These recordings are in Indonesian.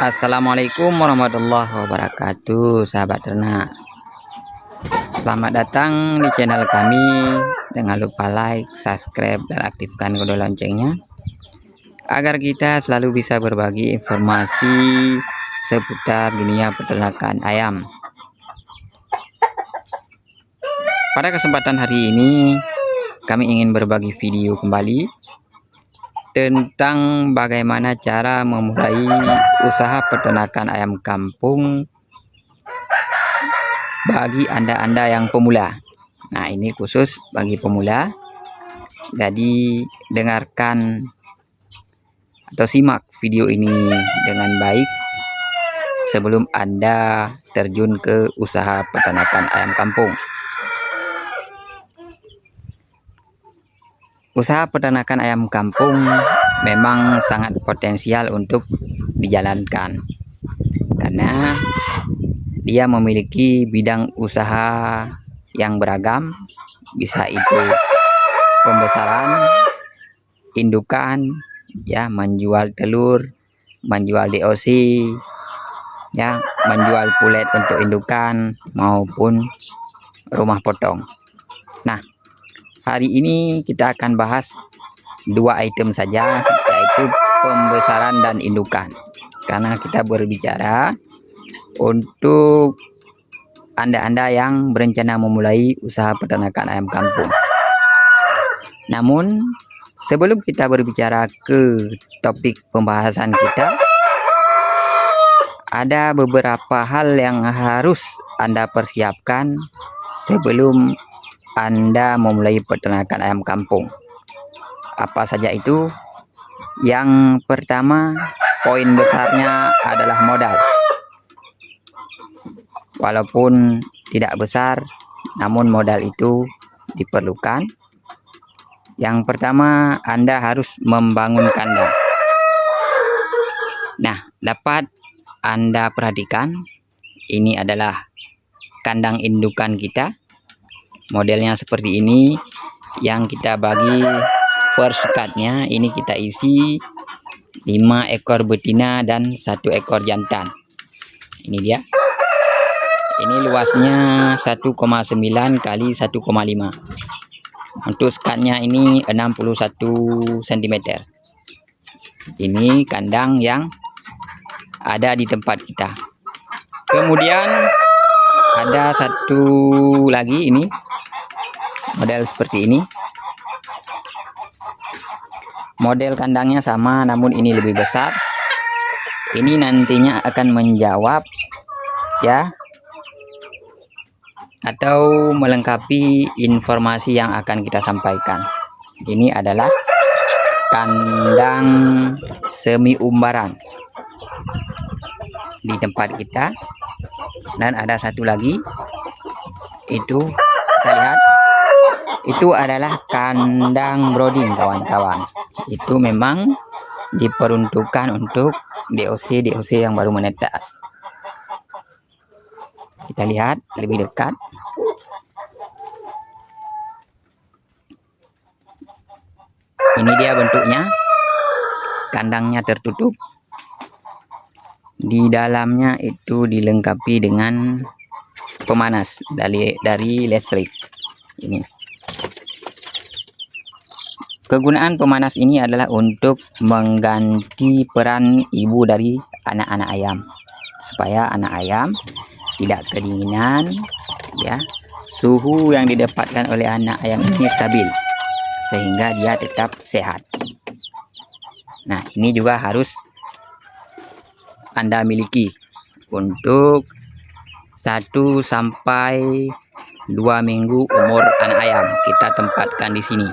Assalamualaikum warahmatullahi wabarakatuh, sahabat ternak. Selamat datang di channel kami. Jangan lupa like, subscribe, dan aktifkan kode loncengnya agar kita selalu bisa berbagi informasi seputar dunia peternakan ayam. Pada kesempatan hari ini kami ingin berbagi video kembali tentang bagaimana cara memulai usaha peternakan ayam kampung bagi Anda yang pemula. Nah, ini khusus bagi pemula. Jadi dengarkan atau simak video ini dengan baik sebelum Anda terjun ke usaha peternakan ayam kampung. Usaha peternakan ayam kampung memang sangat potensial untuk dijalankan karena dia memiliki bidang usaha yang beragam, bisa itu pembesaran, indukan, ya, menjual telur, menjual DOC, ya, menjual pulet untuk indukan maupun rumah potong. Nah, hari ini kita akan bahas dua item saja, yaitu pembesaran dan indukan. Karena kita berbicara untuk Anda yang berencana memulai usaha peternakan ayam kampung. Namun, sebelum kita berbicara ke topik pembahasan kita, ada beberapa hal yang harus Anda persiapkan sebelum Anda memulai peternakan ayam kampung. Apa saja itu? Yang pertama, poin besarnya adalah modal. Walaupun tidak besar, namun modal itu diperlukan. Yang pertama, Anda harus membangun kandang. Nah, dapat Anda perhatikan, ini adalah kandang indukan kita. Modelnya seperti ini, yang kita bagi per sekatnya. Ini kita isi 5 ekor betina dan 1 ekor jantan. Ini dia. Ini luasnya 1,9 kali 1,5. Untuk sekatnya ini 61 cm. Ini kandang yang ada di tempat kita. Kemudian ada satu lagi, ini model seperti ini. Model kandangnya sama, namun ini lebih besar. Ini nantinya akan menjawab, ya, atau melengkapi informasi yang akan kita sampaikan. Ini adalah kandang semi umbaran di tempat kita. Dan ada satu lagi, itu kita lihat, itu adalah kandang brooding, kawan-kawan. Itu memang diperuntukkan untuk DOC yang baru menetas. Kita lihat lebih dekat. Ini dia bentuknya. Kandangnya tertutup. Di dalamnya itu dilengkapi dengan pemanas dari listrik. Ini. Kegunaan pemanas ini adalah untuk mengganti peran ibu dari anak-anak ayam, supaya anak ayam tidak kedinginan, ya. Suhu yang didapatkan oleh anak ayam ini stabil sehingga dia tetap sehat. Nah, ini juga harus Anda miliki untuk 1 sampai 2 minggu umur anak ayam. Kita tempatkan di sini.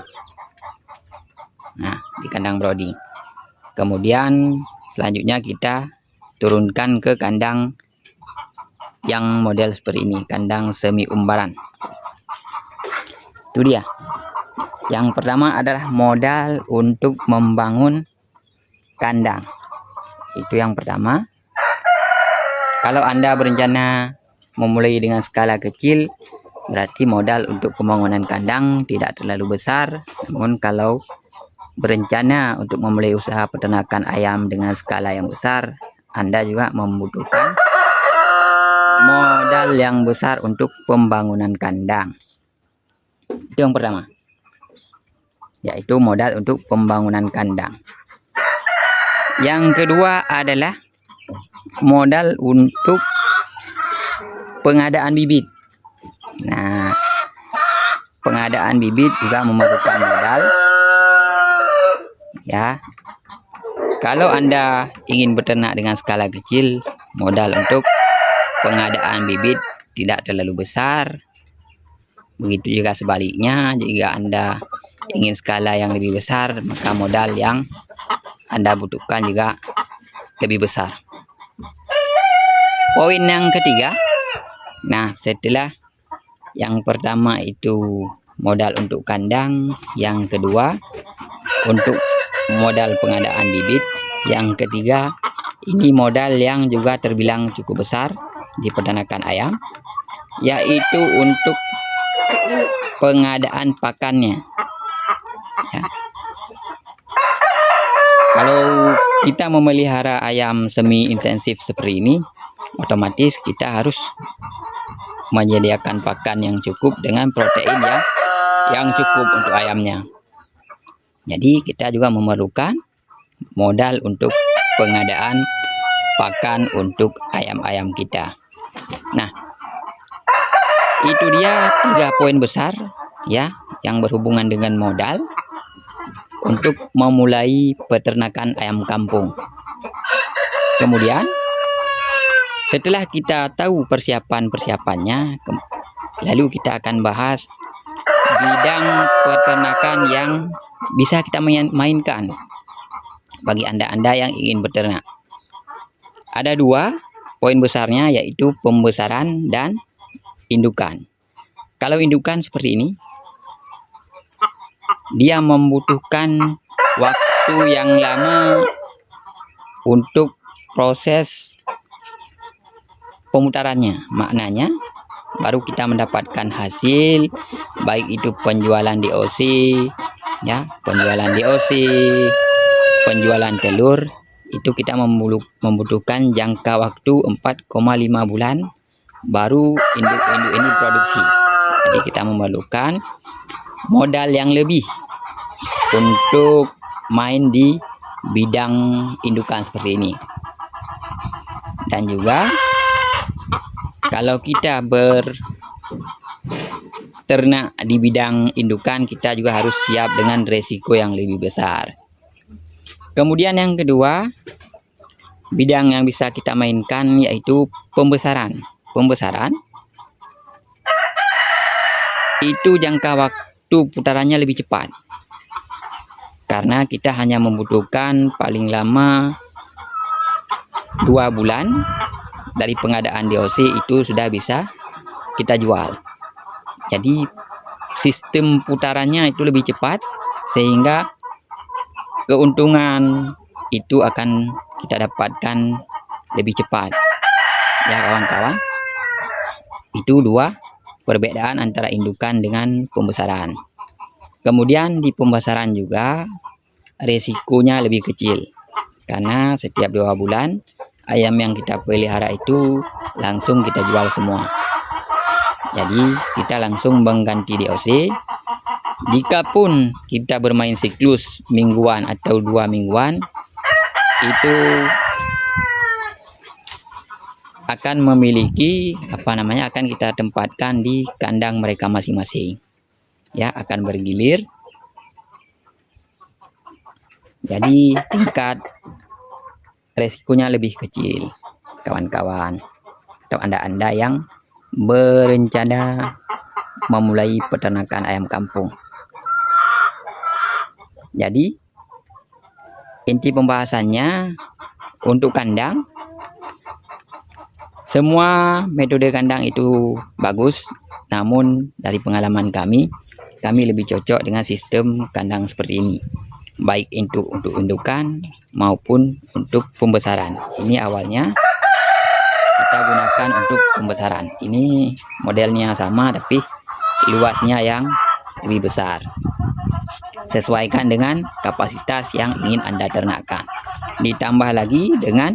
Nah, di kandang brooding. Kemudian selanjutnya kita turunkan ke kandang yang model seperti ini, kandang semi umbaran. Itu dia. Yang pertama adalah modal untuk membangun kandang. Itu yang pertama. Kalau Anda berencana memulai dengan skala kecil, berarti modal untuk pembangunan kandang tidak terlalu besar. Namun kalau berencana untuk memulai usaha peternakan ayam dengan skala yang besar, Anda juga membutuhkan modal yang besar untuk pembangunan kandang. Itu yang pertama, yaitu modal untuk pembangunan kandang. Yang kedua adalah modal untuk pengadaan bibit. Nah, pengadaan bibit juga memerlukan modal. Ya, kalau Anda ingin beternak dengan skala kecil, modal untuk pengadaan bibit tidak terlalu besar. Begitu juga sebaliknya, jika Anda ingin skala yang lebih besar, maka modal yang Anda butuhkan juga lebih besar. Poin yang ketiga, nah setelah yang pertama itu modal untuk kandang, yang kedua untuk modal pengadaan bibit, yang ketiga ini modal yang juga terbilang cukup besar di peternakan ayam, yaitu untuk pengadaan pakannya. Ya. Kalau kita memelihara ayam semi intensif seperti ini, otomatis kita harus menyediakan pakan yang cukup dengan protein yang cukup untuk ayamnya. Jadi kita juga memerlukan modal untuk pengadaan pakan untuk ayam-ayam kita. Nah, itu dia 3 poin besar ya yang berhubungan dengan modal untuk memulai peternakan ayam kampung. Kemudian setelah kita tahu persiapan-persiapannya, lalu kita akan bahas bidang peternakan yang bisa kita mainkan bagi Anda yang ingin beternak. Ada 2 poin besarnya, yaitu pembesaran dan indukan. Kalau indukan seperti ini, dia membutuhkan waktu yang lama untuk proses pemutarannya. Maknanya baru kita mendapatkan hasil, baik itu penjualan DOC, ya, penjualan DOC, penjualan telur, itu kita membutuhkan jangka waktu 4,5 bulan baru induk-induk ini produksi. Jadi kita memerlukan modal yang lebih untuk main di bidang indukan seperti ini. Dan juga kalau kita berternak di bidang indukan, kita juga harus siap dengan resiko yang lebih besar. Kemudian yang kedua, bidang yang bisa kita mainkan yaitu pembesaran. Pembesaran itu jangka waktu putarannya lebih cepat, karena kita hanya membutuhkan paling lama 2 bulan dari pengadaan DOC itu sudah bisa kita jual. Jadi sistem putarannya itu lebih cepat, sehingga keuntungan itu akan kita dapatkan lebih cepat. Ya kawan-kawan, itu 2 perbedaan antara indukan dengan pembesaran. Kemudian di pembesaran juga resikonya lebih kecil, karena setiap 2 bulan ayam yang kita pelihara itu langsung kita jual semua. Jadi kita langsung mengganti DOC. Jikapun kita bermain siklus mingguan atau 2 mingguan, itu akan memiliki akan kita tempatkan di kandang mereka masing-masing. Ya, akan bergilir. Jadi tingkat resikonya lebih kecil, kawan-kawan, atau Anda yang berencana memulai peternakan ayam kampung. Jadi inti pembahasannya, untuk kandang, semua metode kandang itu bagus, namun dari pengalaman kami lebih cocok dengan sistem kandang seperti ini, baik untuk indukan maupun untuk pembesaran. Ini awalnya kita gunakan untuk pembesaran. Ini modelnya sama, tapi luasnya yang lebih besar. Sesuaikan dengan kapasitas yang ingin Anda ternakkan. Ditambah lagi dengan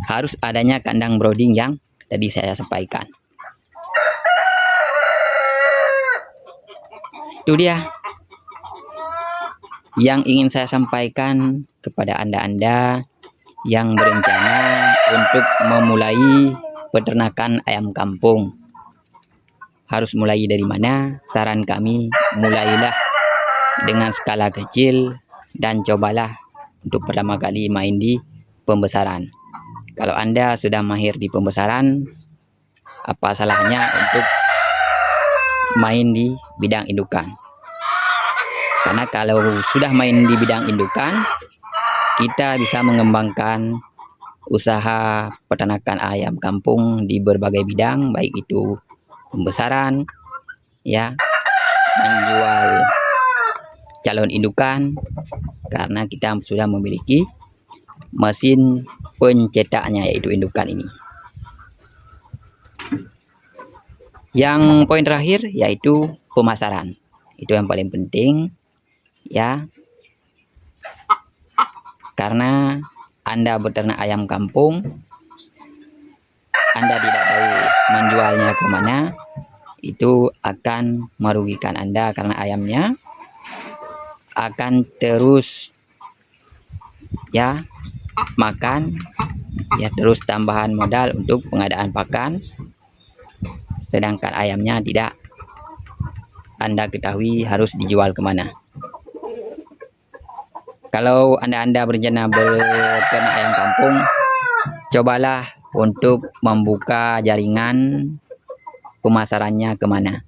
harus adanya kandang brooding yang tadi saya sampaikan. Itu dia yang ingin saya sampaikan kepada Anda-Anda yang berencana untuk memulai peternakan ayam kampung. Harus mulai dari mana? Saran kami, mulailah dengan skala kecil dan cobalah untuk pertama kali main di pembesaran. Kalau Anda sudah mahir di pembesaran, apa salahnya untuk main di bidang indukan? Karena kalau sudah main di bidang indukan, kita bisa mengembangkan usaha peternakan ayam kampung di berbagai bidang, baik itu pembesaran, ya, menjual calon indukan, karena kita sudah memiliki mesin pencetaknya yaitu indukan ini. Yang poin terakhir yaitu pemasaran. Itu yang paling penting, ya, karena Anda beternak ayam kampung, Anda tidak tahu menjualnya kemana, itu akan merugikan Anda karena ayamnya akan terus, ya, makan, ya, terus tambahan modal untuk pengadaan pakan, sedangkan ayamnya tidak Anda ketahui harus dijual kemana. Kalau Anda berencana beternak ayam kampung, cobalah untuk membuka jaringan pemasarannya kemana.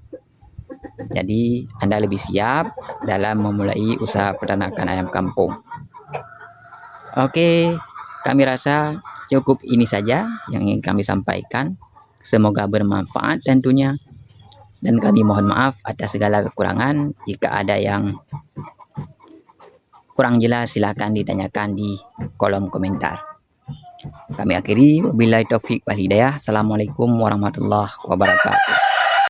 Jadi Anda lebih siap dalam memulai usaha peternakan ayam kampung. Oke, kami rasa cukup ini saja yang ingin kami sampaikan. Semoga bermanfaat tentunya. Dan kami mohon maaf atas segala kekurangan. Jika ada yang kurang jelas, silahkan ditanyakan di kolom komentar. Kami akhiri, wabillahi taufik wal hidayah. Assalamualaikum warahmatullahi wabarakatuh.